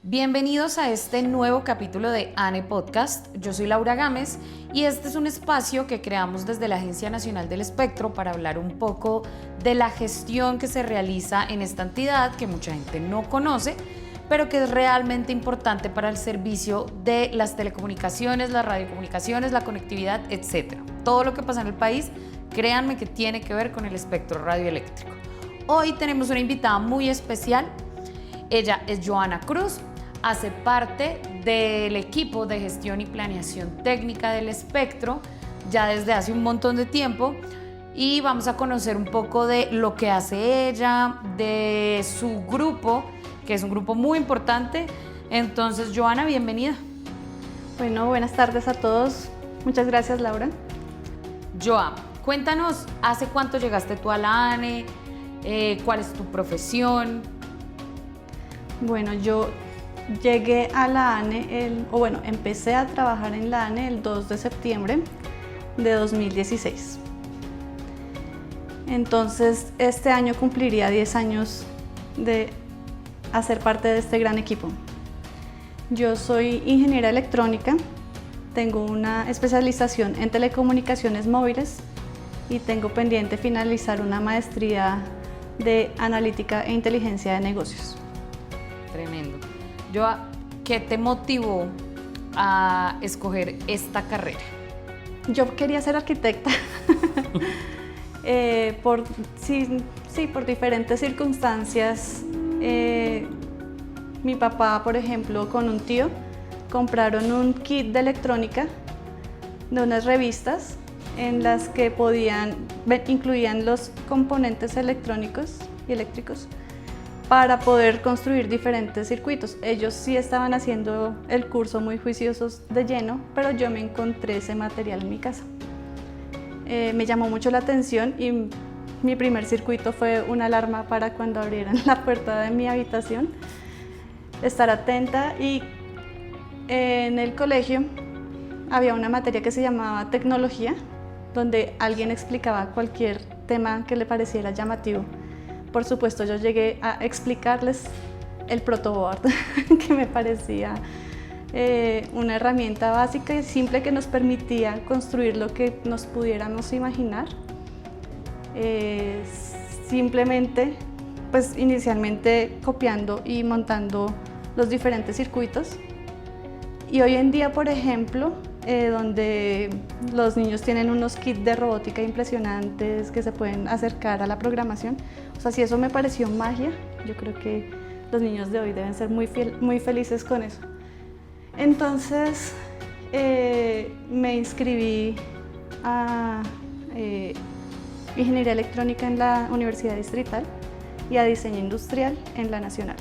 Bienvenidos a este nuevo capítulo de ANE Podcast. Yo soy Laura Gámez y este es un espacio que creamos desde la Agencia Nacional del Espectro para hablar un poco de la gestión que se realiza en esta entidad que mucha gente no conoce, pero que es realmente importante para el servicio de las telecomunicaciones, las radiocomunicaciones, la conectividad, etc. Todo lo que pasa en el país, créanme que tiene que ver con el espectro radioeléctrico. Hoy tenemos una invitada muy especial. Ella es Joana Cruz, hace parte del equipo de gestión y planeación técnica del espectro ya desde hace un montón de tiempo y vamos a conocer un poco de lo que hace ella, de su grupo, que es un grupo muy importante. Entonces, Joana, bienvenida. Bueno, buenas tardes a todos. Muchas gracias, Laura. Joa, cuéntanos, ¿hace cuánto llegaste tú a la ANE? ¿Cuál es tu profesión? Bueno, yo llegué a la ANE, empecé a trabajar en la ANE el 2 de septiembre de 2016. Entonces, este año cumpliría 10 años de hacer parte de este gran equipo. Yo soy ingeniera electrónica, tengo una especialización en telecomunicaciones móviles y tengo pendiente finalizar una maestría de analítica e inteligencia de negocios. Tremendo. Joa, ¿qué te motivó a escoger esta carrera? Yo quería ser arquitecta por diferentes circunstancias. Mi papá, por ejemplo, con un tío, compraron un kit de electrónica de unas revistas en las que incluían los componentes electrónicos y eléctricos para poder construir diferentes circuitos. Ellos sí estaban haciendo el curso muy juiciosos de lleno, pero yo me encontré ese material en mi casa. Me llamó mucho la atención y mi primer circuito fue una alarma para cuando abrieran la puerta de mi habitación. Estar atenta, y en el colegio había una materia que se llamaba tecnología, donde alguien explicaba cualquier tema que le pareciera llamativo. Por supuesto, yo llegué a explicarles el protoboard, que me parecía una herramienta básica y simple que nos permitía construir lo que nos pudiéramos imaginar. Simplemente, pues inicialmente copiando y montando los diferentes circuitos. Y hoy en día, por ejemplo, donde los niños tienen unos kits de robótica impresionantes que se pueden acercar a la programación. O sea, si eso me pareció magia, yo creo que los niños de hoy deben ser muy felices con eso. Entonces, me inscribí a Ingeniería Electrónica en la Universidad Distrital y a Diseño Industrial en la Nacional.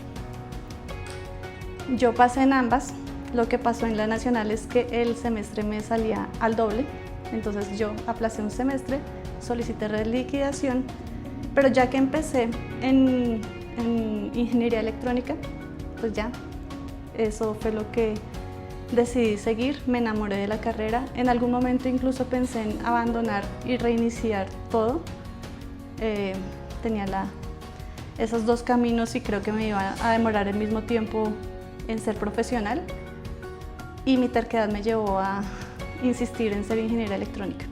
Yo pasé en ambas. Lo que pasó en la Nacional es que el semestre me salía al doble, entonces yo aplacé un semestre, solicité reliquidación, pero ya que empecé en Ingeniería Electrónica, pues ya, eso fue lo que decidí seguir, me enamoré de la carrera. En algún momento incluso pensé en abandonar y reiniciar todo. Tenía esos dos caminos y creo que me iba a demorar el mismo tiempo en ser profesional. Y mi terquedad me llevó a insistir en ser ingeniera electrónica.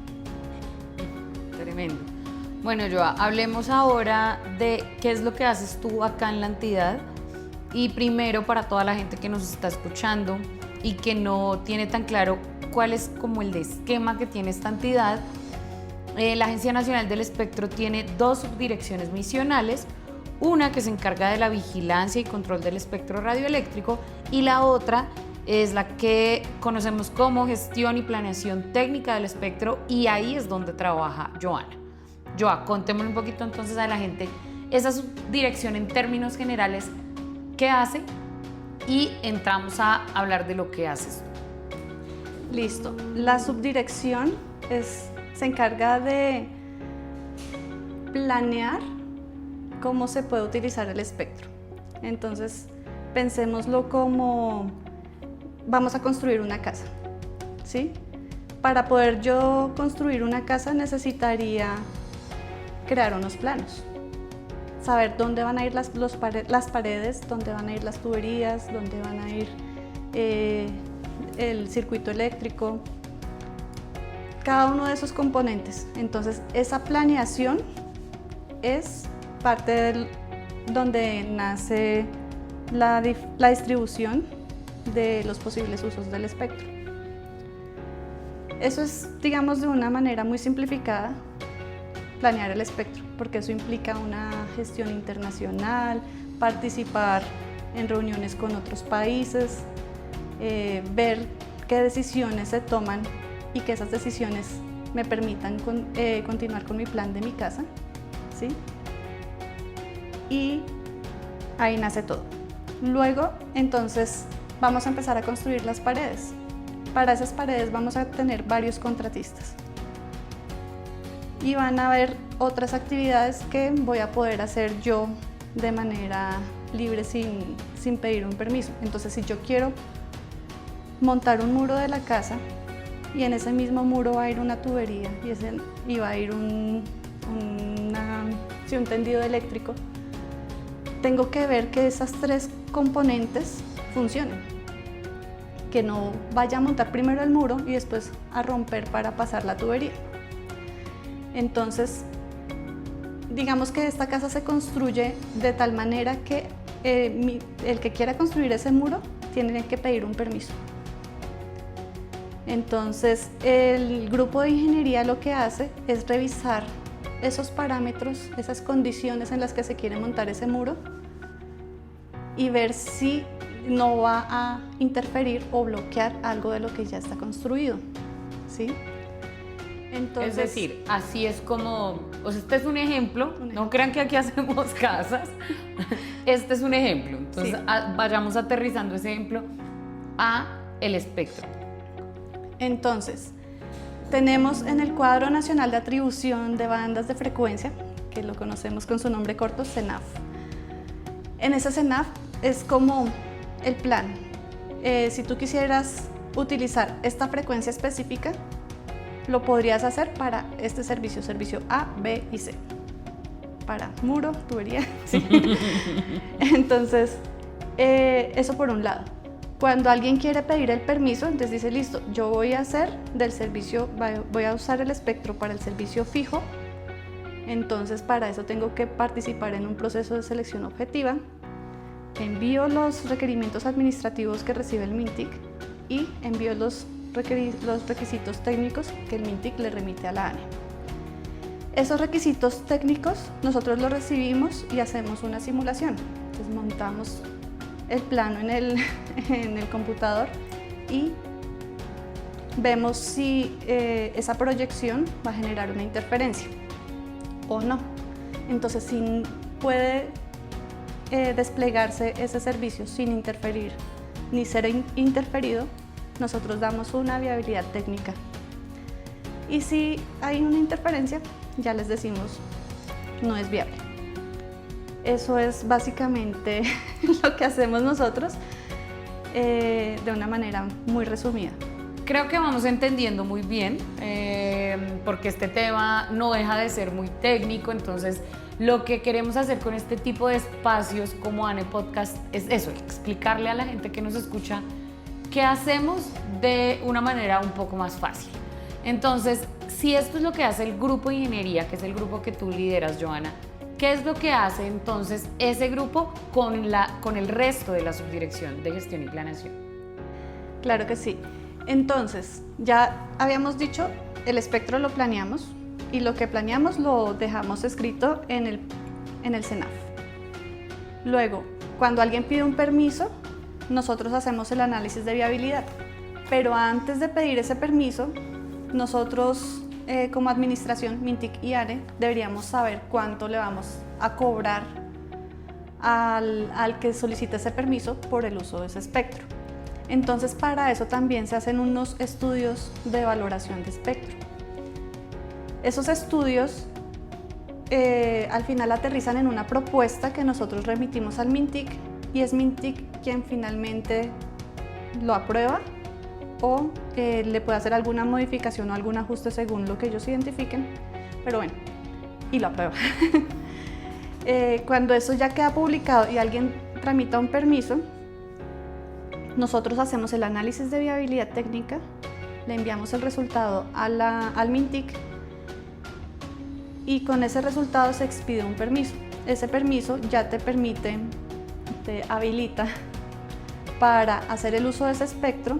Tremendo. Bueno, Joa, hablemos ahora de qué es lo que haces tú acá en la entidad. Y primero, para toda la gente que nos está escuchando y que no tiene tan claro cuál es como el esquema que tiene esta entidad, la Agencia Nacional del Espectro tiene dos subdirecciones misionales, una que se encarga de la vigilancia y control del espectro radioeléctrico y la otra es la que conocemos como gestión y planeación técnica del espectro, y ahí es donde trabaja Joana. Joa, contémosle un poquito entonces a la gente esa subdirección en términos generales, qué hace, y entramos a hablar de lo que haces. Listo. La subdirección se encarga de planear cómo se puede utilizar el espectro. Entonces, pensémoslo como vamos a construir una casa, ¿sí? Para poder yo construir una casa necesitaría crear unos planos, saber dónde van a ir las paredes, dónde van a ir las tuberías, dónde van a ir el circuito eléctrico, cada uno de esos componentes. Entonces, esa planeación es parte de donde nace la distribución de los posibles usos del espectro. Eso es, digamos, de una manera muy simplificada, planear el espectro, porque eso implica una gestión internacional, participar en reuniones con otros países, ver qué decisiones se toman y que esas decisiones me permitan continuar con mi plan de mi casa, ¿sí? Y ahí nace todo. Luego, entonces, vamos a empezar a construir las paredes. Para esas paredes vamos a tener varios contratistas. Y van a haber otras actividades que voy a poder hacer yo de manera libre sin pedir un permiso. Entonces, si yo quiero montar un muro de la casa y en ese mismo muro va a ir una tubería y va a ir un tendido eléctrico, tengo que ver que esas tres componentes funcionen. Que no vaya a montar primero el muro y después a romper para pasar la tubería. Entonces, digamos que esta casa se construye de tal manera que el que quiera construir ese muro tiene que pedir un permiso. Entonces, el grupo de ingeniería lo que hace es revisar esos parámetros, esas condiciones en las que se quiere montar ese muro y ver si no va a interferir o bloquear algo de lo que ya está construido, ¿sí? Es Entonces, decir, así es como, o sea, este es un ejemplo, no crean que aquí hacemos casas, este es un ejemplo, entonces sí. Vayamos aterrizando ese ejemplo a el espectro. Entonces, tenemos en el Cuadro Nacional de Atribución de Bandas de Frecuencia, que lo conocemos con su nombre corto, CENAF. En ese CENAF es como el plan. Si tú quisieras utilizar esta frecuencia específica, lo podrías hacer para este servicio A, B y C. Para muro, tubería, ¿sí? Entonces, eso por un lado. Cuando alguien quiere pedir el permiso, entonces dice, listo, yo voy a hacer del servicio, voy a usar el espectro para el servicio fijo, entonces para eso tengo que participar en un proceso de selección objetiva, envío los requerimientos administrativos que recibe el MINTIC y envío los requisitos técnicos que el MINTIC le remite a la ANE. Esos requisitos técnicos nosotros los recibimos y hacemos una simulación, entonces montamos el plano en el computador y vemos si esa proyección va a generar una interferencia o no. Entonces, si puede desplegarse ese servicio sin interferir ni ser interferido, nosotros damos una viabilidad técnica. Y si hay una interferencia, ya les decimos, no es viable. Eso es básicamente lo que hacemos nosotros de una manera muy resumida. Creo que vamos entendiendo muy bien, porque este tema no deja de ser muy técnico, entonces lo que queremos hacer con este tipo de espacios como ANE Podcast es eso, explicarle a la gente que nos escucha qué hacemos de una manera un poco más fácil. Entonces, si esto es lo que hace el grupo de ingeniería, que es el grupo que tú lideras, Joana, ¿qué es lo que hace entonces ese grupo con el resto de la Subdirección de Gestión y Planeación? Claro que sí. Entonces, ya habíamos dicho, el espectro lo planeamos y lo que planeamos lo dejamos escrito en el CENAF. Luego, cuando alguien pide un permiso, nosotros hacemos el análisis de viabilidad. Pero antes de pedir ese permiso, nosotros como administración, MINTIC y ANE, deberíamos saber cuánto le vamos a cobrar al que solicite ese permiso por el uso de ese espectro. Entonces, para eso también se hacen unos estudios de valoración de espectro. Esos estudios al final aterrizan en una propuesta que nosotros remitimos al MINTIC y es MINTIC quien finalmente lo aprueba o le puede hacer alguna modificación o algún ajuste según lo que ellos identifiquen, pero bueno, y lo aprueba. Cuando eso ya queda publicado y alguien tramita un permiso, nosotros hacemos el análisis de viabilidad técnica, le enviamos el resultado al MINTIC y con ese resultado se expide un permiso. Ese permiso ya te permite, te habilita para hacer el uso de ese espectro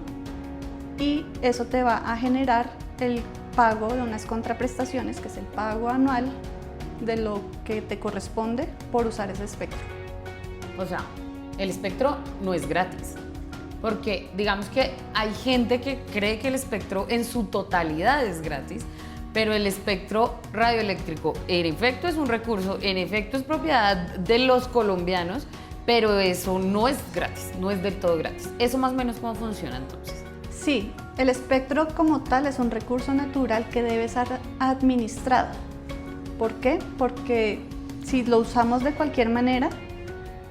y eso te va a generar el pago de unas contraprestaciones, que es el pago anual de lo que te corresponde por usar ese espectro. O sea, el espectro no es gratis, porque digamos que hay gente que cree que el espectro en su totalidad es gratis, pero el espectro radioeléctrico en efecto es un recurso, en efecto es propiedad de los colombianos, pero eso no es gratis, no es del todo gratis. ¿Eso más o menos cómo funciona entonces? Sí, el espectro como tal es un recurso natural que debe ser administrado. ¿Por qué? Porque si lo usamos de cualquier manera,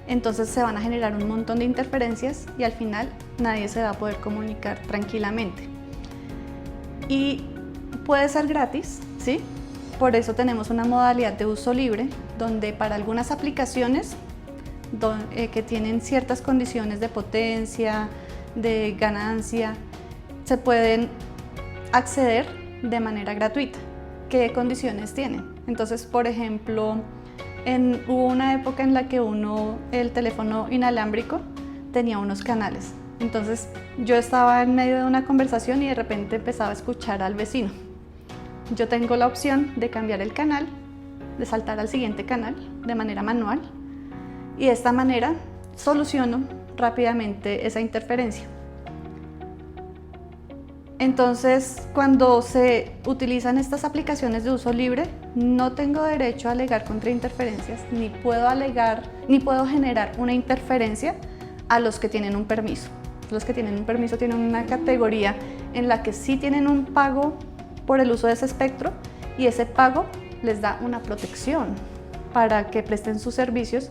entonces se van a generar un montón de interferencias y al final nadie se va a poder comunicar tranquilamente. Y puede ser gratis, ¿sí? Por eso tenemos una modalidad de uso libre, donde para algunas aplicaciones que tienen ciertas condiciones de potencia, de ganancia, se pueden acceder de manera gratuita. ¿Qué condiciones tienen? Entonces, por ejemplo, hubo una época en la que el teléfono inalámbrico tenía unos canales. Entonces, yo estaba en medio de una conversación y de repente empezaba a escuchar al vecino. Yo tengo la opción de cambiar el canal, de saltar al siguiente canal de manera manual y de esta manera soluciono rápidamente esa interferencia. Entonces, cuando se utilizan estas aplicaciones de uso libre, no tengo derecho a alegar contra interferencias, ni puedo generar una interferencia a los que tienen un permiso. Los que tienen un permiso tienen una categoría en la que sí tienen un pago por el uso de ese espectro y ese pago les da una protección para que presten sus servicios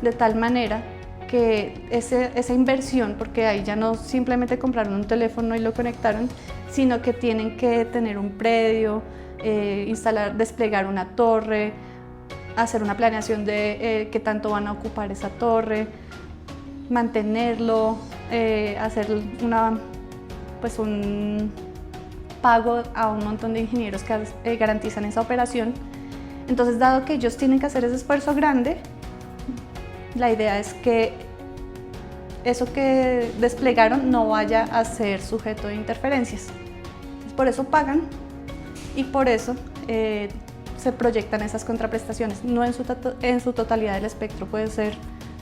de tal manera que esa inversión, porque ahí ya no simplemente compraron un teléfono y lo conectaron, sino que tienen que tener un predio, desplegar una torre, hacer una planeación de qué tanto van a ocupar esa torre, mantenerlo, hacer un pago a un montón de ingenieros que garantizan esa operación. Entonces, dado que ellos tienen que hacer ese esfuerzo grande, la idea es que eso que desplegaron no vaya a ser sujeto de interferencias. Entonces, por eso pagan y por eso se proyectan esas contraprestaciones. No en su totalidad el espectro puede ser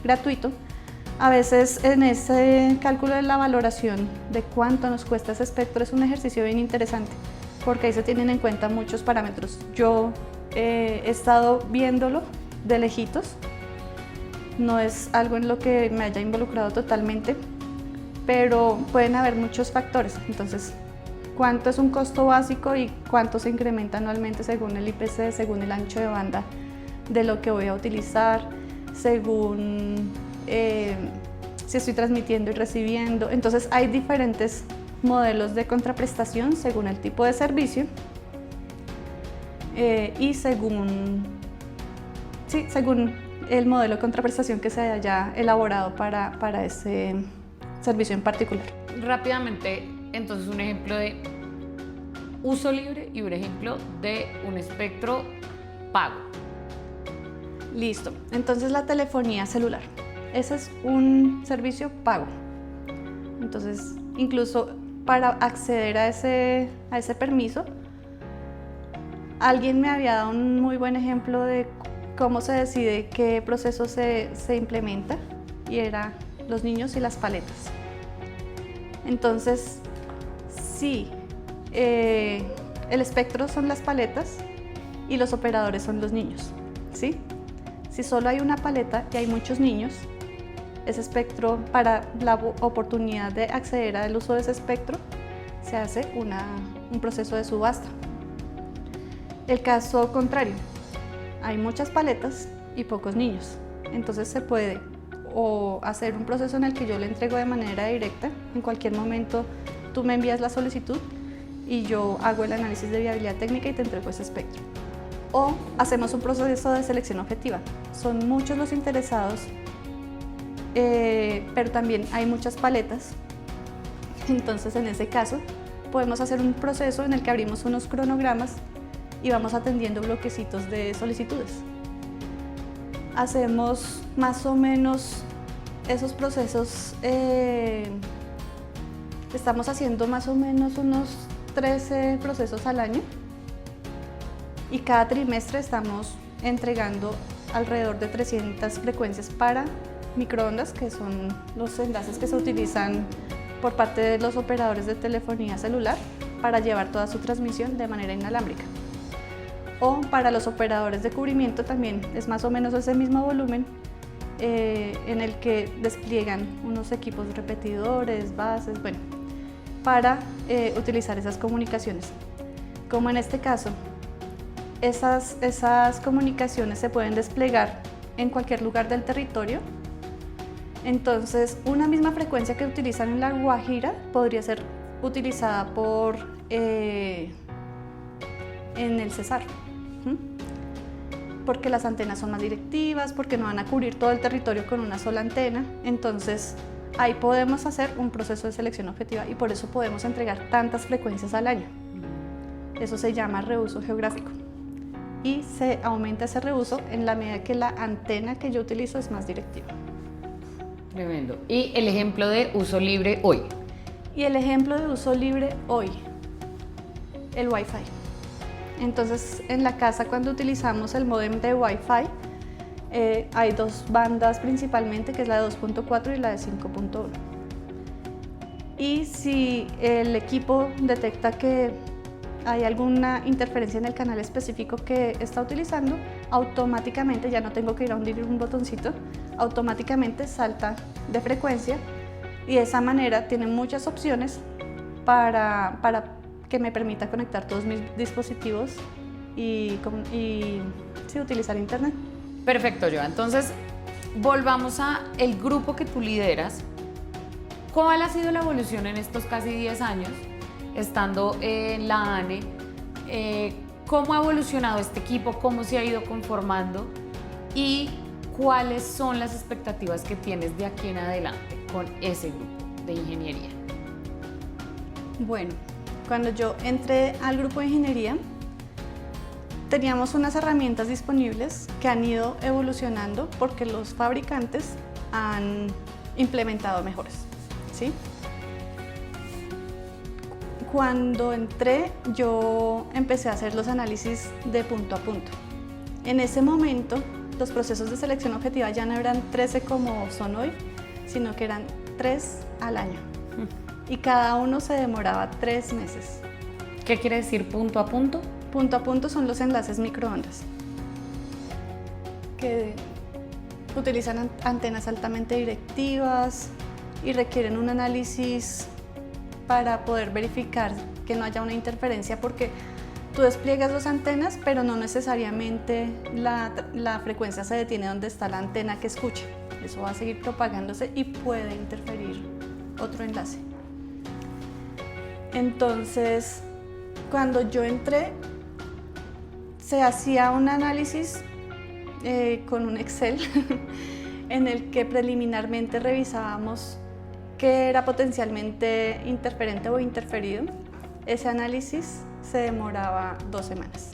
gratuito. A veces en ese cálculo de la valoración de cuánto nos cuesta ese espectro es un ejercicio bien interesante porque ahí se tienen en cuenta muchos parámetros. Yo he estado viéndolo de lejitos. No es algo en lo que me haya involucrado totalmente, pero pueden haber muchos factores. Entonces, ¿cuánto es un costo básico y cuánto se incrementa anualmente según el IPC, según el ancho de banda de lo que voy a utilizar, según si estoy transmitiendo y recibiendo? Entonces, hay diferentes modelos de contraprestación según el tipo de servicio y según el modelo de contraprestación que se haya elaborado para ese servicio en particular. Rápidamente, entonces un ejemplo de uso libre y un ejemplo de un espectro pago. Listo, entonces la telefonía celular. Ese es un servicio pago. Entonces, incluso para acceder a ese permiso, alguien me había dado un muy buen ejemplo de cómo se decide qué proceso se implementa y era los niños y las paletas. Entonces, sí, el espectro son las paletas y los operadores son los niños, ¿sí? Si solo hay una paleta y hay muchos niños, ese espectro, para la oportunidad de acceder al uso de ese espectro, se hace un proceso de subasta. El caso contrario, hay muchas paletas y pocos niños, entonces se puede o hacer un proceso en el que yo le entrego de manera directa, en cualquier momento tú me envías la solicitud y yo hago el análisis de viabilidad técnica y te entrego ese espectro. o hacemos un proceso de selección objetiva. Son muchos los interesados, pero también hay muchas paletas. Entonces, en ese caso, podemos hacer un proceso en el que abrimos unos cronogramas y vamos atendiendo bloquecitos de solicitudes. Hacemos más o menos esos procesos, estamos haciendo más o menos unos 13 procesos al año y cada trimestre estamos entregando alrededor de 300 frecuencias para microondas, que son los enlaces que se utilizan por parte de los operadores de telefonía celular para llevar toda su transmisión de manera inalámbrica. O para los operadores de cubrimiento también es más o menos ese mismo volumen, en el que despliegan unos equipos repetidores, bases, bueno, para utilizar esas comunicaciones. Como en este caso, esas comunicaciones se pueden desplegar en cualquier lugar del territorio. Entonces, una misma frecuencia que utilizan en La Guajira podría ser utilizada en el Cesar, porque las antenas son más directivas, porque no van a cubrir todo el territorio con una sola antena. Entonces, ahí podemos hacer un proceso de selección objetiva y por eso podemos entregar tantas frecuencias al año. Eso se llama reuso geográfico y se aumenta ese reuso en la medida que la antena que yo utilizo es más directiva. Tremendo. ¿Y el ejemplo de uso libre hoy? Y el ejemplo de uso libre hoy, el Wi-Fi. Entonces, en la casa, cuando utilizamos el módem de Wi-Fi, hay dos bandas principalmente, que es la de 2.4 y la de 5.1. Y si el equipo detecta que hay alguna interferencia en el canal específico que está utilizando, automáticamente, ya no tengo que ir a hundir un botoncito, automáticamente salta de frecuencia y de esa manera tiene muchas opciones para que me permita conectar todos mis dispositivos y sí, utilizar internet. Perfecto, Joa. Entonces, volvamos a el grupo que tú lideras. ¿Cuál ha sido la evolución en estos casi 10 años estando en la ANE? ¿Cómo ha evolucionado este equipo? ¿Cómo se ha ido conformando? ¿Y cuáles son las expectativas que tienes de aquí en adelante con ese grupo de ingeniería? Bueno, cuando yo entré al grupo de ingeniería, teníamos unas herramientas disponibles que han ido evolucionando porque los fabricantes han implementado mejores, ¿sí? Cuando entré, yo empecé a hacer los análisis de punto a punto. En ese momento, los procesos de selección objetiva ya no eran 13 como son hoy, sino que eran 3 al año. Y cada uno se demoraba 3 meses. ¿Qué quiere decir punto a punto? Punto a punto son los enlaces microondas, que utilizan antenas altamente directivas y requieren un análisis para poder verificar que no haya una interferencia, porque tú despliegas dos antenas, pero no necesariamente la frecuencia se detiene donde está la antena que escucha. Eso va a seguir propagándose y puede interferir otro enlace. Entonces, cuando yo entré, se hacía un análisis con un Excel en el que preliminarmente revisábamos qué era potencialmente interferente o interferido. Ese análisis se demoraba 2 semanas.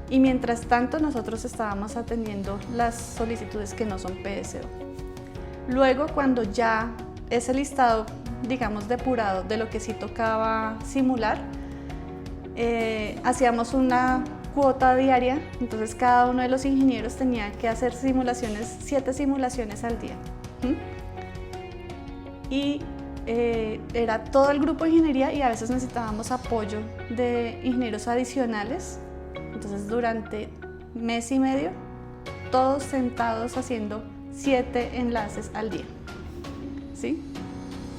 Y mientras tanto, nosotros estábamos atendiendo las solicitudes que no son PSO. Luego, cuando ya ese listado, digamos, depurado de lo que sí tocaba simular, hacíamos una cuota diaria, entonces cada uno de los ingenieros tenía que hacer simulaciones, 7 simulaciones al día. Y era todo el grupo de ingeniería y a veces necesitábamos apoyo de ingenieros adicionales. Entonces, durante mes y medio, todos sentados haciendo 7 enlaces al día. ¿Sí?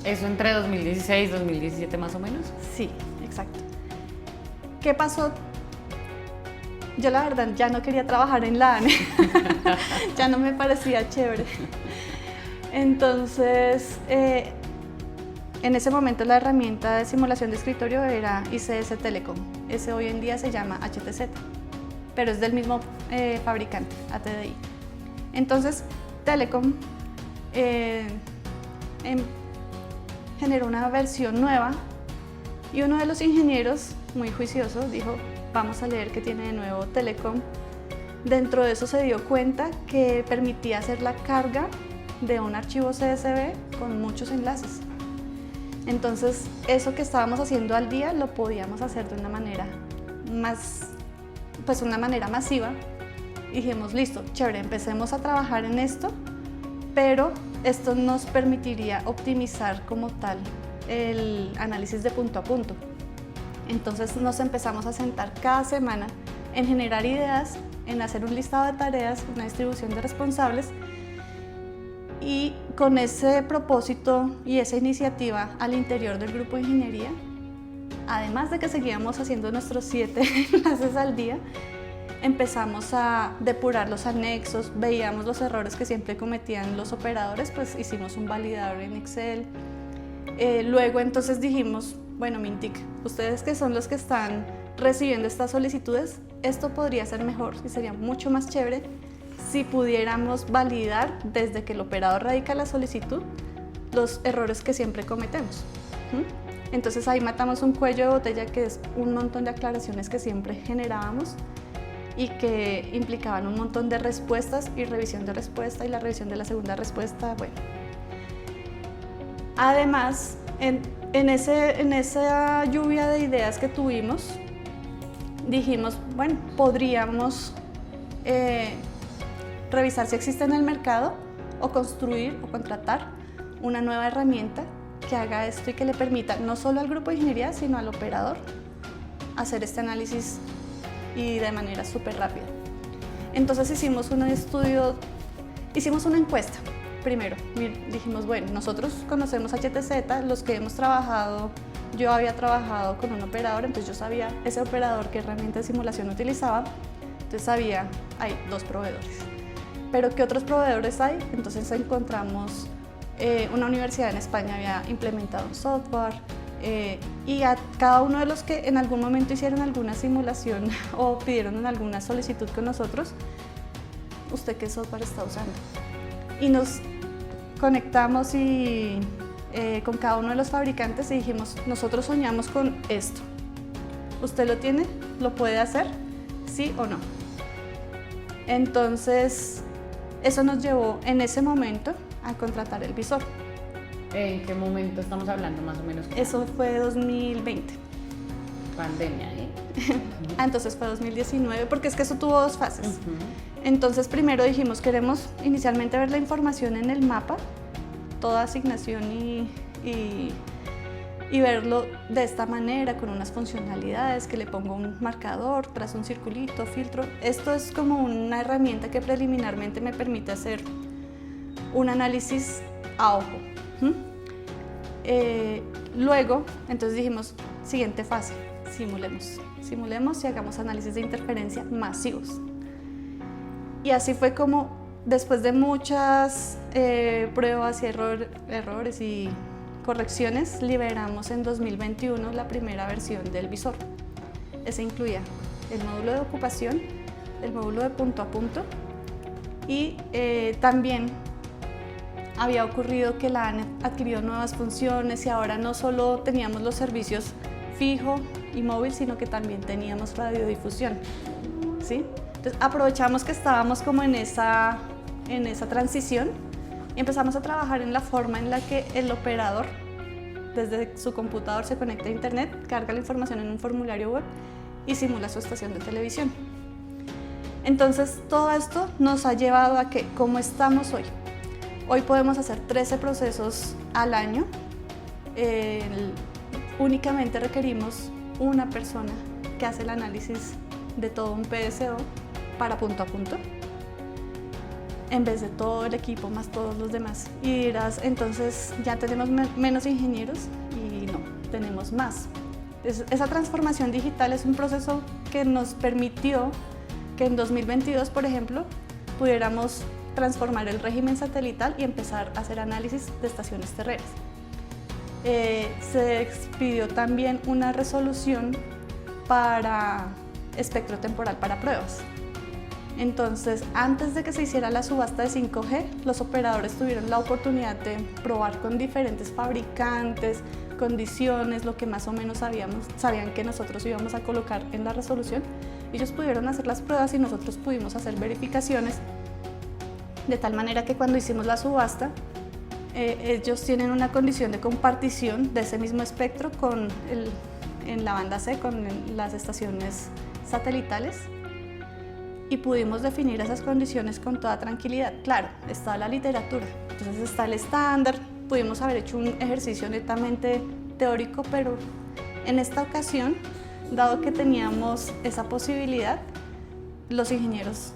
¿Eso entre 2016 y 2017 más o menos? Sí, exacto. ¿Qué pasó? Yo la verdad ya no quería trabajar en la ANE, ya no me parecía chévere. Entonces, en ese momento la herramienta de simulación de escritorio era ICS Telecom, ese hoy en día se llama HTZ. pero es del mismo fabricante, ATDI. Entonces, Telecom generó una versión nueva y uno de los ingenieros, muy juicioso, dijo, vamos a leer qué tiene de nuevo Telecom. Dentro de eso se dio cuenta que permitía hacer la carga de un archivo CSV con muchos enlaces. Entonces, eso que estábamos haciendo al día lo podíamos hacer de una manera masiva. Y dijimos, listo, chévere, empecemos a trabajar en esto, pero esto nos permitiría optimizar como tal el análisis de punto a punto. Entonces nos empezamos a sentar cada semana en generar ideas, en hacer un listado de tareas, una distribución de responsables, y con ese propósito y esa iniciativa al interior del grupo de ingeniería, además de que seguíamos haciendo nuestros 7 enlaces al día, empezamos a depurar los anexos, veíamos los errores que siempre cometían los operadores, pues hicimos un validador en Excel. Luego entonces dijimos, bueno, Mintic, ustedes que son los que están recibiendo estas solicitudes, esto podría ser mejor y sería mucho más chévere si pudiéramos validar desde que el operador radica la solicitud los errores que siempre cometemos. Entonces ahí matamos un cuello de botella, que es un montón de aclaraciones que siempre generábamos y que implicaban un montón de respuestas y revisión de respuesta y la revisión de la segunda respuesta. Bueno, además, en esa lluvia de ideas que tuvimos, dijimos, bueno, podríamos revisar si existe en el mercado o construir o contratar una nueva herramienta que haga esto y que le permita no solo al grupo de ingeniería, sino al operador hacer este análisis y de manera súper rápida. Entonces hicimos un estudio, hicimos una encuesta. Primero, dijimos, bueno, nosotros conocemos HTZ, los que hemos trabajado, yo había trabajado con un operador, entonces yo sabía ese operador qué herramienta de simulación utilizaba, entonces sabía, hay 2 proveedores. Pero ¿qué otros proveedores hay? Entonces encontramos, una universidad en España había implementado un software, y a cada uno de los que en algún momento hicieron alguna simulación o pidieron alguna solicitud con nosotros, ¿usted qué software está usando? Y nos conectamos con cada uno de los fabricantes y dijimos, nosotros soñamos con esto. ¿Usted lo tiene? ¿Lo puede hacer? ¿Sí o no? Entonces, eso nos llevó en ese momento a contratar el visor. ¿En qué momento estamos hablando más o menos? Eso fue 2020. Pandemia, ¿eh? Entonces fue 2019, porque es que eso tuvo 2 fases. Entonces primero dijimos, queremos inicialmente ver la información en el mapa, toda asignación y verlo de esta manera, con unas funcionalidades, que le pongo un marcador, trazo un circulito, filtro. Esto es como una herramienta que preliminarmente me permite hacer un análisis a ojo. Luego, entonces dijimos, siguiente fase, simulemos y hagamos análisis de interferencia masivos. Y así fue como, después de muchas pruebas y errores y correcciones, liberamos en 2021 la primera versión del visor. Ese incluía el módulo de ocupación, el módulo de punto a punto, y también había ocurrido que la ANE adquirió nuevas funciones y ahora no solo teníamos los servicios fijo y móvil, sino que también teníamos radiodifusión, ¿sí? Entonces aprovechamos que estábamos como en esa transición y empezamos a trabajar en la forma en la que el operador desde su computador se conecta a internet, carga la información en un formulario web y simula su estación de televisión. Entonces todo esto nos ha llevado a que, como estamos hoy, podemos hacer 13 procesos al año. Únicamente requerimos una persona que hace el análisis de todo un PSO para punto a punto, en vez de todo el equipo más todos los demás. Y dirás, entonces ya tenemos menos ingenieros, y no, tenemos más. Esa transformación digital es un proceso que nos permitió que en 2022, por ejemplo, pudiéramos transformar el régimen satelital y empezar a hacer análisis de estaciones terrestres. Se expidió también una resolución para espectro temporal para pruebas. Entonces, antes de que se hiciera la subasta de 5G, los operadores tuvieron la oportunidad de probar con diferentes fabricantes, condiciones, lo que más o menos sabían que nosotros íbamos a colocar en la resolución. Ellos pudieron hacer las pruebas y nosotros pudimos hacer verificaciones, de tal manera que cuando hicimos la subasta, ellos tienen una condición de compartición de ese mismo espectro en la banda C, con las estaciones satelitales, y pudimos definir esas condiciones con toda tranquilidad. Claro, está la literatura, entonces está el estándar, pudimos haber hecho un ejercicio netamente teórico, pero en esta ocasión, dado que teníamos esa posibilidad, los ingenieros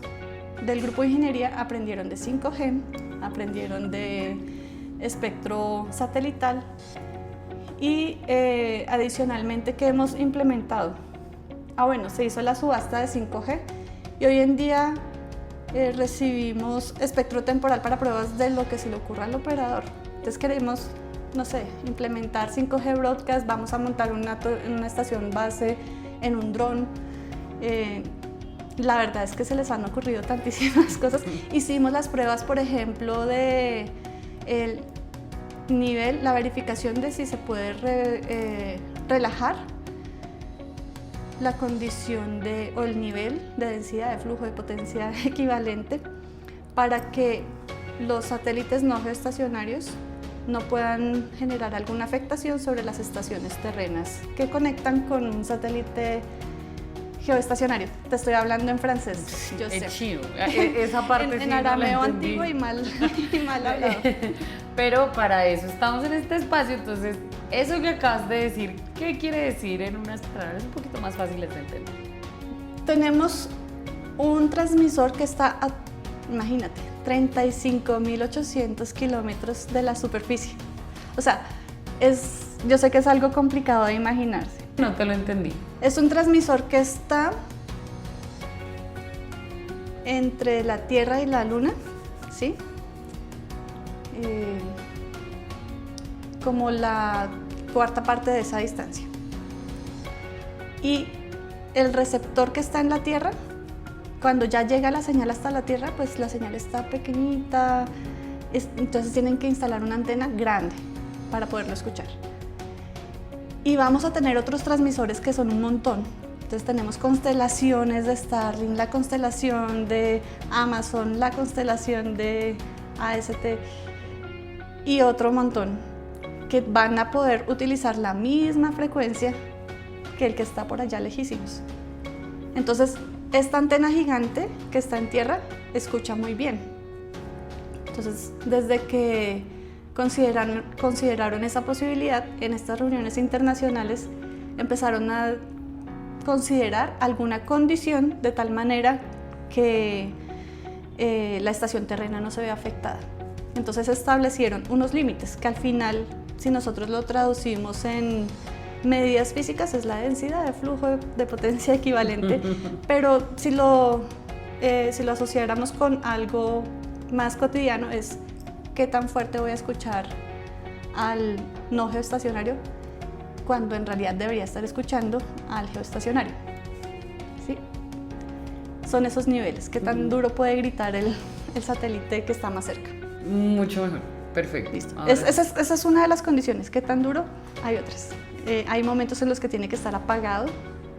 del grupo de ingeniería aprendieron de 5G, aprendieron de espectro satelital y adicionalmente, ¿qué hemos implementado? Bueno, se hizo la subasta de 5G y hoy en día recibimos espectro temporal para pruebas de lo que se le ocurra al operador. Entonces queremos, no sé, implementar 5G broadcast, vamos a montar una estación base en un dron. La verdad es que se les han ocurrido tantísimas cosas. Hicimos las pruebas, por ejemplo, de el nivel, la verificación de si se puede relajar la condición o el nivel de densidad de flujo de potencia equivalente para que los satélites no geoestacionarios no puedan generar alguna afectación sobre las estaciones terrenas que conectan con un satélite geoestacionario. Te estoy hablando en francés, yo sé. Chido. Esa parte en sí no la arameo entendí. antiguo y mal hablado. Pero para eso estamos en este espacio, entonces eso que acabas de decir, ¿qué quiere decir en unas palabras un poquito más fáciles de entender? Tenemos un transmisor que está a, imagínate, 35.800 kilómetros de la superficie. O sea, yo sé que es algo complicado de imaginarse. No te lo entendí. Es un transmisor que está entre la Tierra y la Luna, ¿sí? Como la cuarta parte de esa distancia. Y el receptor que está en la Tierra, cuando ya llega la señal hasta la Tierra, pues la señal está pequeñita, entonces tienen que instalar una antena grande para poderlo escuchar. Y vamos a tener otros transmisores que son un montón. Entonces tenemos constelaciones de Starlink, la constelación de Amazon, la constelación de AST y otro montón que van a poder utilizar la misma frecuencia que el que está por allá lejísimos. Entonces, esta antena gigante que está en tierra escucha muy bien. Entonces, desde que consideraron esa posibilidad en estas reuniones internacionales, empezaron a considerar alguna condición de tal manera que la estación terrena no se vea afectada. Entonces establecieron unos límites que al final, si nosotros lo traducimos en medidas físicas, es la densidad de flujo de potencia equivalente, pero si lo asociáramos con algo más cotidiano, es qué tan fuerte voy a escuchar al no geoestacionario cuando en realidad debería estar escuchando al geoestacionario. ¿Sí? Son esos niveles, qué tan duro puede gritar el satélite que está más cerca. Mucho mejor, perfecto. Listo. Esa es una de las condiciones, qué tan duro. Hay otras. Hay momentos en los que tiene que estar apagado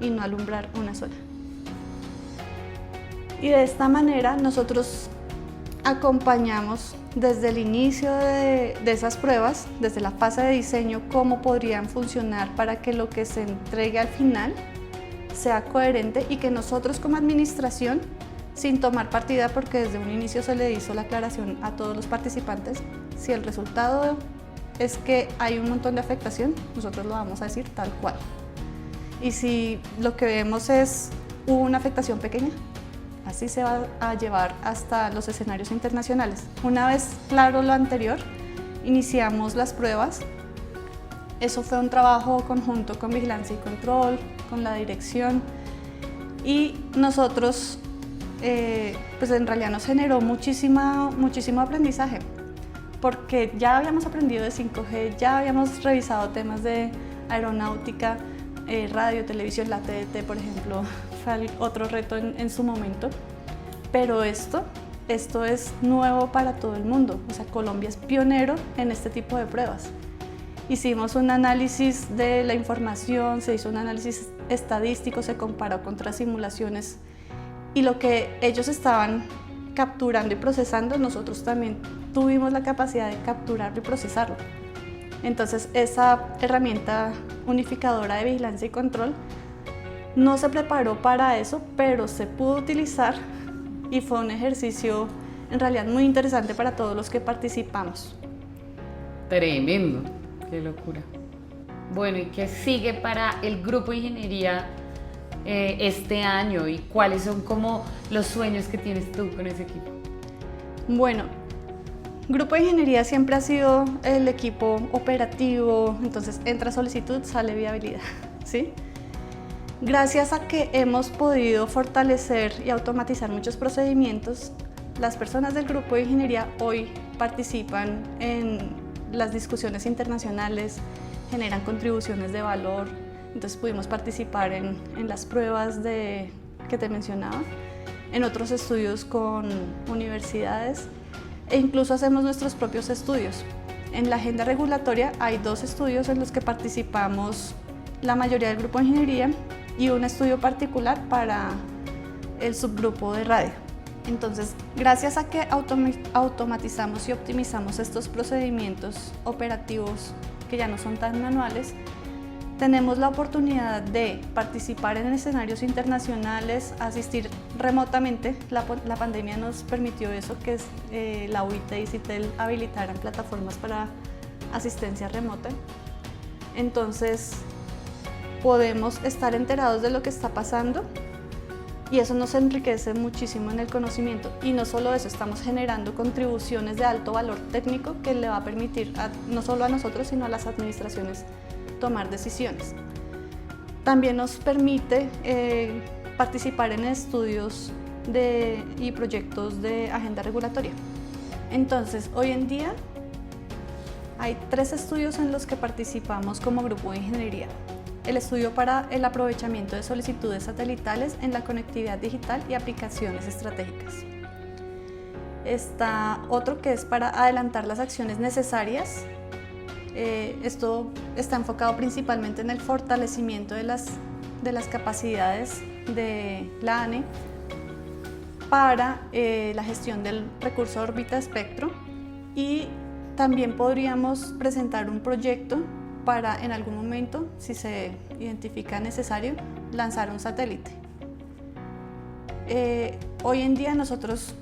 y no alumbrar una zona. Y de esta manera nosotros acompañamos desde el inicio de esas pruebas, desde la fase de diseño, cómo podrían funcionar para que lo que se entregue al final sea coherente y que nosotros como administración, sin tomar partida, porque desde un inicio se le hizo la aclaración a todos los participantes, si el resultado es que hay un montón de afectación, nosotros lo vamos a decir tal cual. Y si lo que vemos es una afectación pequeña, así se va a llevar hasta los escenarios internacionales. Una vez claro lo anterior, iniciamos las pruebas. Eso fue un trabajo conjunto con Vigilancia y Control, con la dirección, y nosotros pues en realidad nos generó muchísimo aprendizaje, porque ya habíamos aprendido de 5G, ya habíamos revisado temas de aeronáutica, radio, televisión, la TDT, por ejemplo, fue otro reto en su momento, pero esto es nuevo para todo el mundo. O sea, Colombia es pionero en este tipo de pruebas. Hicimos un análisis de la información, se hizo un análisis estadístico, se comparó contra simulaciones y lo que ellos estaban capturando y procesando, nosotros también tuvimos la capacidad de capturarlo y procesarlo. Entonces, esa herramienta unificadora de vigilancia y control no se preparó para eso, pero se pudo utilizar y fue un ejercicio en realidad muy interesante para todos los que participamos. Tremendo, qué locura. Bueno, ¿y qué sigue para el grupo de ingeniería este año y cuáles son como los sueños que tienes tú con ese equipo? Bueno, Grupo de Ingeniería siempre ha sido el equipo operativo, entonces entra solicitud, sale viabilidad, ¿sí? Gracias a que hemos podido fortalecer y automatizar muchos procedimientos, las personas del Grupo de Ingeniería hoy participan en las discusiones internacionales, generan contribuciones de valor, entonces pudimos participar en las pruebas que te mencionaba, en otros estudios con universidades e incluso hacemos nuestros propios estudios. En la agenda regulatoria hay 2 estudios en los que participamos la mayoría del Grupo de Ingeniería y un estudio particular para el subgrupo de radio. Entonces, gracias a que automatizamos y optimizamos estos procedimientos operativos que ya no son tan manuales, tenemos la oportunidad de participar en escenarios internacionales, asistir remotamente. La pandemia nos permitió eso, que es la UIT y CITEL habilitaran plataformas para asistencia remota. Entonces, podemos estar enterados de lo que está pasando y eso nos enriquece muchísimo en el conocimiento. Y no solo eso, estamos generando contribuciones de alto valor técnico que le va a permitir no solo a nosotros, sino a las administraciones tomar decisiones. También nos permite participar en estudios y proyectos de agenda regulatoria. Entonces, hoy en día hay 3 estudios en los que participamos como grupo de ingeniería. El estudio para el aprovechamiento de solicitudes satelitales en la conectividad digital y aplicaciones estratégicas. Está otro que es para adelantar las acciones necesarias. Esto está enfocado principalmente en el fortalecimiento de las capacidades de la ANE para la gestión del recurso órbita espectro, y también podríamos presentar un proyecto para en algún momento, si se identifica necesario, lanzar un satélite. Hoy en día nosotros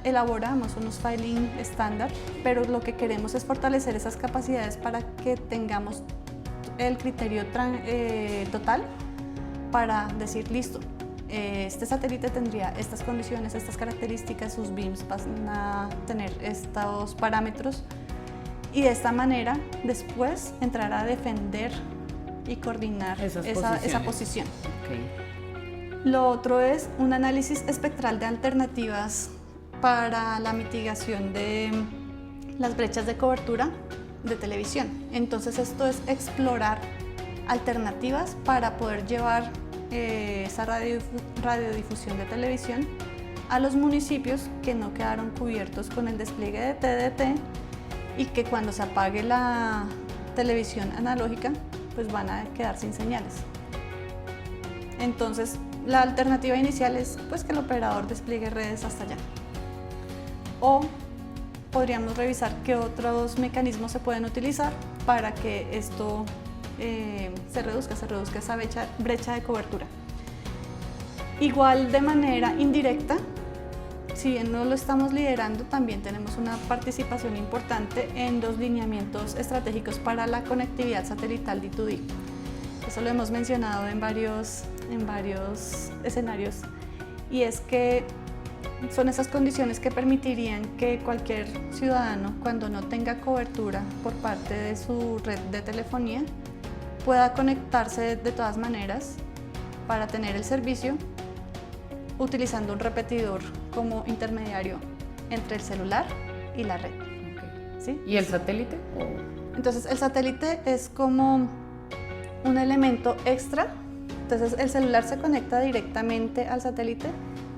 elaboramos unos filing estándar, pero lo que queremos es fortalecer esas capacidades para que tengamos el criterio total para decir, listo, este satélite tendría estas condiciones, estas características, sus beams van a tener estos parámetros, y de esta manera después entrar a defender y coordinar esa posición. Okay. Lo otro es un análisis espectral de alternativas para la mitigación de las brechas de cobertura de televisión. Entonces, esto es explorar alternativas para poder llevar esa radiodifusión de televisión a los municipios que no quedaron cubiertos con el despliegue de TDT y que cuando se apague la televisión analógica, pues van a quedar sin señales. Entonces, la alternativa inicial es pues, que el operador despliegue redes hasta allá. O podríamos revisar qué otros mecanismos se pueden utilizar para que esto se reduzca esa brecha de cobertura. Igual de manera indirecta, si bien no lo estamos liderando, también tenemos una participación importante en los lineamientos estratégicos para la conectividad satelital D2D. Eso lo hemos mencionado en varios escenarios, y es que son esas condiciones que permitirían que cualquier ciudadano, cuando no tenga cobertura por parte de su red de telefonía, pueda conectarse de todas maneras para tener el servicio utilizando un repetidor como intermediario entre el celular y la red. Okay. ¿Sí? ¿Y el satélite? Entonces, el satélite es como un elemento extra Entonces el celular se conecta directamente al satélite,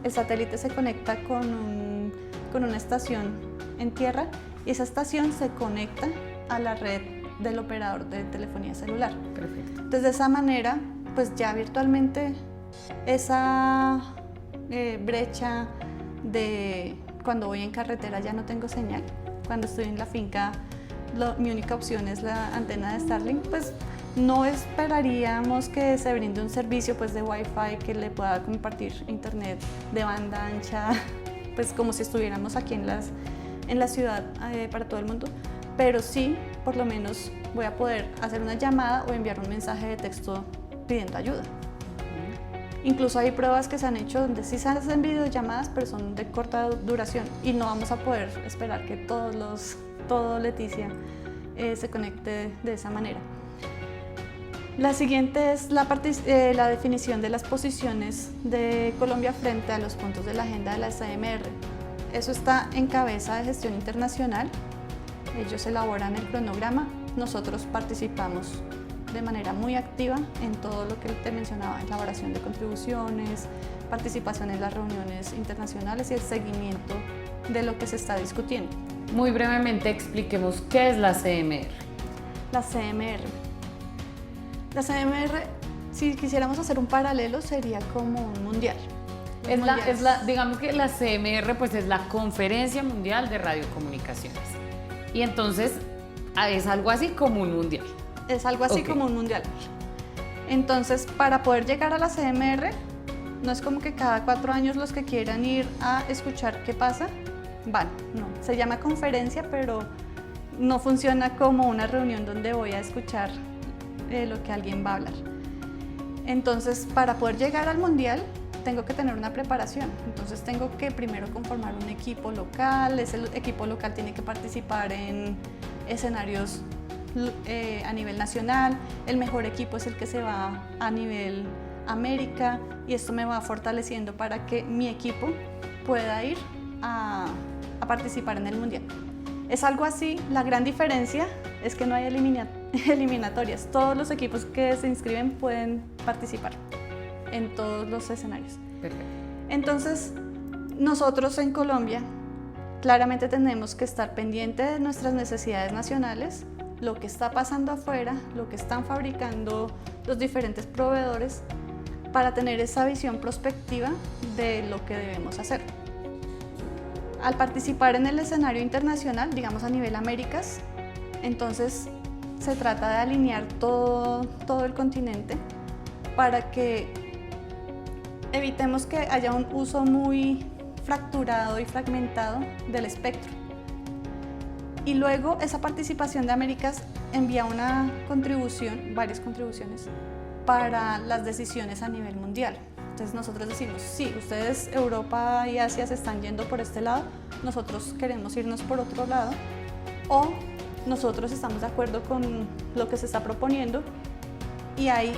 el satélite se conecta con una estación en tierra y esa estación se conecta a la red del operador de telefonía celular. Perfecto. Entonces de esa manera, pues ya virtualmente esa brecha de cuando voy en carretera ya no tengo señal, cuando estoy en la finca mi única opción es la antena de Starlink, pues no esperaríamos que se brinde un servicio pues de Wi-Fi que le pueda compartir internet de banda ancha, pues como si estuviéramos aquí en la ciudad para todo el mundo, pero sí, por lo menos voy a poder hacer una llamada o enviar un mensaje de texto pidiendo ayuda. Incluso hay pruebas que se han hecho donde sí se hacen videollamadas, pero son de corta duración y no vamos a poder esperar que todo Leticia se conecte de esa manera. La siguiente es la definición de las posiciones de Colombia frente a los puntos de la agenda de la CMR. Eso está en cabeza de gestión internacional. Ellos elaboran el cronograma. Nosotros participamos de manera muy activa en todo lo que te mencionaba, elaboración de contribuciones, participación en las reuniones internacionales y el seguimiento de lo que se está discutiendo. Muy brevemente expliquemos qué es la CMR. La CMR. La CMR, si quisiéramos hacer un paralelo, sería como un mundial. Digamos que la CMR pues es la Conferencia Mundial de Radiocomunicaciones. Y entonces es algo así como un mundial. Es algo así como un mundial. Entonces, para poder llegar a la CMR, no es como que cada 4 años los que quieran ir a escuchar qué pasa, van. No, se llama conferencia, pero no funciona como una reunión donde voy a escuchar lo que alguien va a hablar. Entonces, para poder llegar al mundial, tengo que tener una preparación. Entonces, tengo que primero conformar un equipo local. Ese equipo local tiene que participar en escenarios a nivel nacional. El mejor equipo es el que se va a nivel América y esto me va fortaleciendo para que mi equipo pueda ir a participar en el mundial. Es algo así. La gran diferencia es que no hay eliminatorias. Todos los equipos que se inscriben pueden participar en todos los escenarios. Perfecto. Entonces, nosotros en Colombia claramente tenemos que estar pendientes de nuestras necesidades nacionales, lo que está pasando afuera, lo que están fabricando los diferentes proveedores, para tener esa visión prospectiva de lo que debemos hacer. Al participar en el escenario internacional, digamos a nivel Américas, entonces se trata de alinear todo el continente para que evitemos que haya un uso muy fracturado y fragmentado del espectro. Y luego esa participación de Américas envía una contribución, varias contribuciones, para las decisiones a nivel mundial. Entonces nosotros decimos, sí, ustedes Europa y Asia se están yendo por este lado, nosotros queremos irnos por otro lado, o nosotros estamos de acuerdo con lo que se está proponiendo y ahí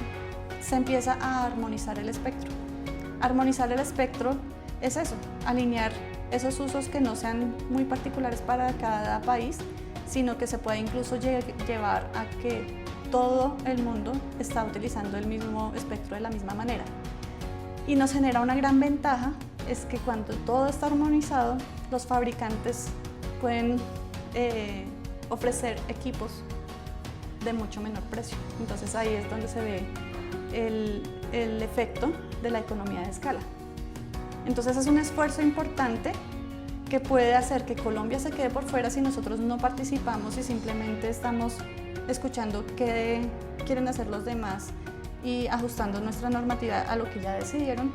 se empieza a armonizar el espectro. Armonizar el espectro es eso, alinear esos usos que no sean muy particulares para cada país, sino que se puede incluso llevar a que todo el mundo está utilizando el mismo espectro de la misma manera. Y nos genera una gran ventaja, es que cuando todo está armonizado, los fabricantes pueden ofrecer equipos de mucho menor precio. Entonces ahí es donde se ve el efecto de la economía de escala. Entonces es un esfuerzo importante que puede hacer que Colombia se quede por fuera si nosotros no participamos y simplemente estamos escuchando qué quieren hacer los demás y ajustando nuestra normatividad a lo que ya decidieron.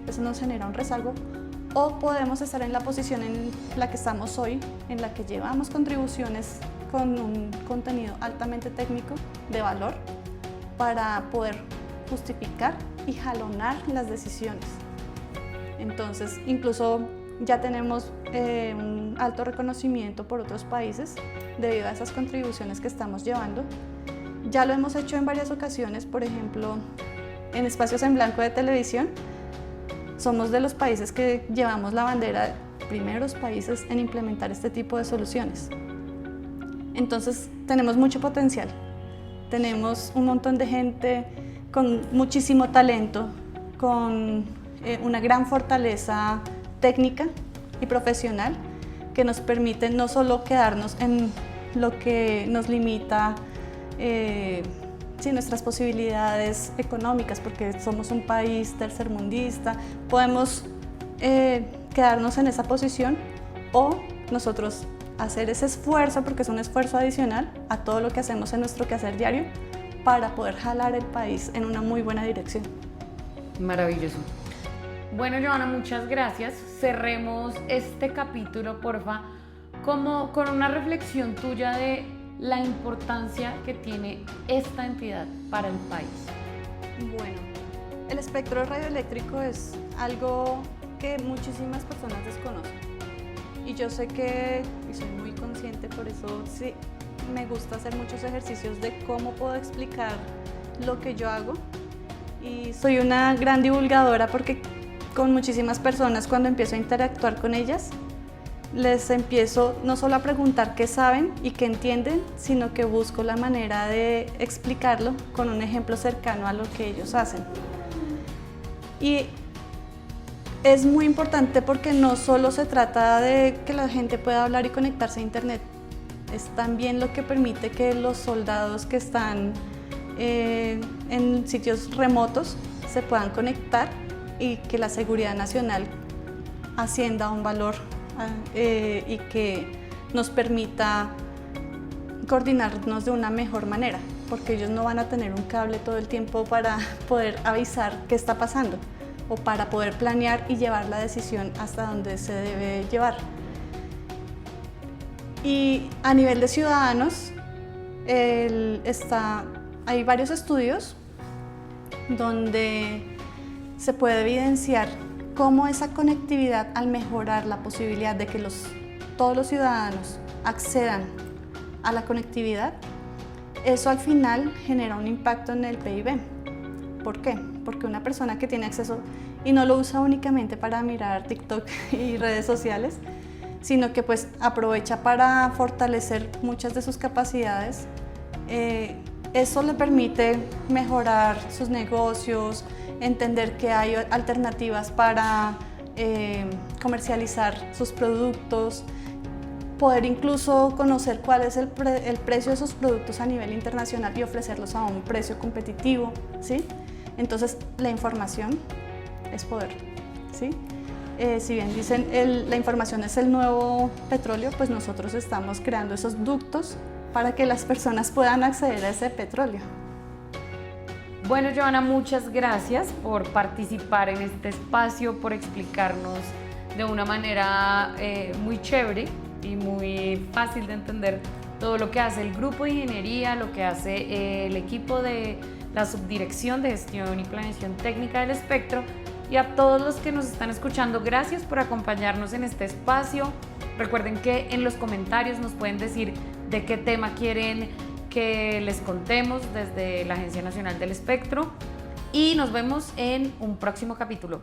Eso nos genera un rezago. O podemos estar en la posición en la que estamos hoy, en la que llevamos contribuciones con un contenido altamente técnico de valor para poder justificar y jalonar las decisiones. Entonces, incluso ya tenemos un alto reconocimiento por otros países debido a esas contribuciones que estamos llevando. Ya lo hemos hecho en varias ocasiones, por ejemplo, en espacios en blanco de televisión. Somos de los países que llevamos la bandera de primeros países en implementar este tipo de soluciones. Entonces, tenemos mucho potencial. Tenemos un montón de gente con muchísimo talento, con una gran fortaleza técnica y profesional que nos permite no solo quedarnos en lo que nos limita nuestras posibilidades económicas, porque somos un país tercermundista, podemos quedarnos en esa posición o nosotros hacer ese esfuerzo, porque es un esfuerzo adicional a todo lo que hacemos en nuestro quehacer diario, para poder jalar el país en una muy buena dirección. Maravilloso. Bueno, Joana, muchas gracias. Cerremos este capítulo, porfa, como con una reflexión tuya de la importancia que tiene esta entidad para el país. Bueno, el espectro radioeléctrico es algo que muchísimas personas desconocen. Y yo sé que, y soy muy consciente, por eso sí, me gusta hacer muchos ejercicios de cómo puedo explicar lo que yo hago. Y soy una gran divulgadora porque con muchísimas personas, cuando empiezo a interactuar con ellas, les empiezo no solo a preguntar qué saben y qué entienden, sino que busco la manera de explicarlo con un ejemplo cercano a lo que ellos hacen. Y es muy importante porque no solo se trata de que la gente pueda hablar y conectarse a internet, es también lo que permite que los soldados que están en sitios remotos se puedan conectar y que la seguridad nacional ascienda a un valor y que nos permita coordinarnos de una mejor manera, porque ellos no van a tener un cable todo el tiempo para poder avisar qué está pasando o para poder planear y llevar la decisión hasta donde se debe llevar. Y a nivel de ciudadanos, hay varios estudios donde se puede evidenciar cómo esa conectividad, al mejorar la posibilidad de que todos los ciudadanos accedan a la conectividad, eso al final genera un impacto en el PIB. ¿Por qué? Porque una persona que tiene acceso y no lo usa únicamente para mirar TikTok y redes sociales, sino que pues aprovecha para fortalecer muchas de sus capacidades, eso le permite mejorar sus negocios, entender que hay alternativas para comercializar sus productos, poder incluso conocer cuál es el precio de sus productos a nivel internacional y ofrecerlos a un precio competitivo, ¿sí? Entonces, la información es poder, ¿sí? Si bien dicen la información es el nuevo petróleo, pues nosotros estamos creando esos ductos para que las personas puedan acceder a ese petróleo. Bueno, Joana, muchas gracias por participar en este espacio, por explicarnos de una manera muy chévere y muy fácil de entender todo lo que hace el grupo de ingeniería, lo que hace el equipo de la Subdirección de Gestión y Planeación Técnica del Espectro. Y a todos los que nos están escuchando, gracias por acompañarnos en este espacio. Recuerden que en los comentarios nos pueden decir de qué tema quieren que les contemos desde la Agencia Nacional del Espectro. Y nos vemos en un próximo capítulo.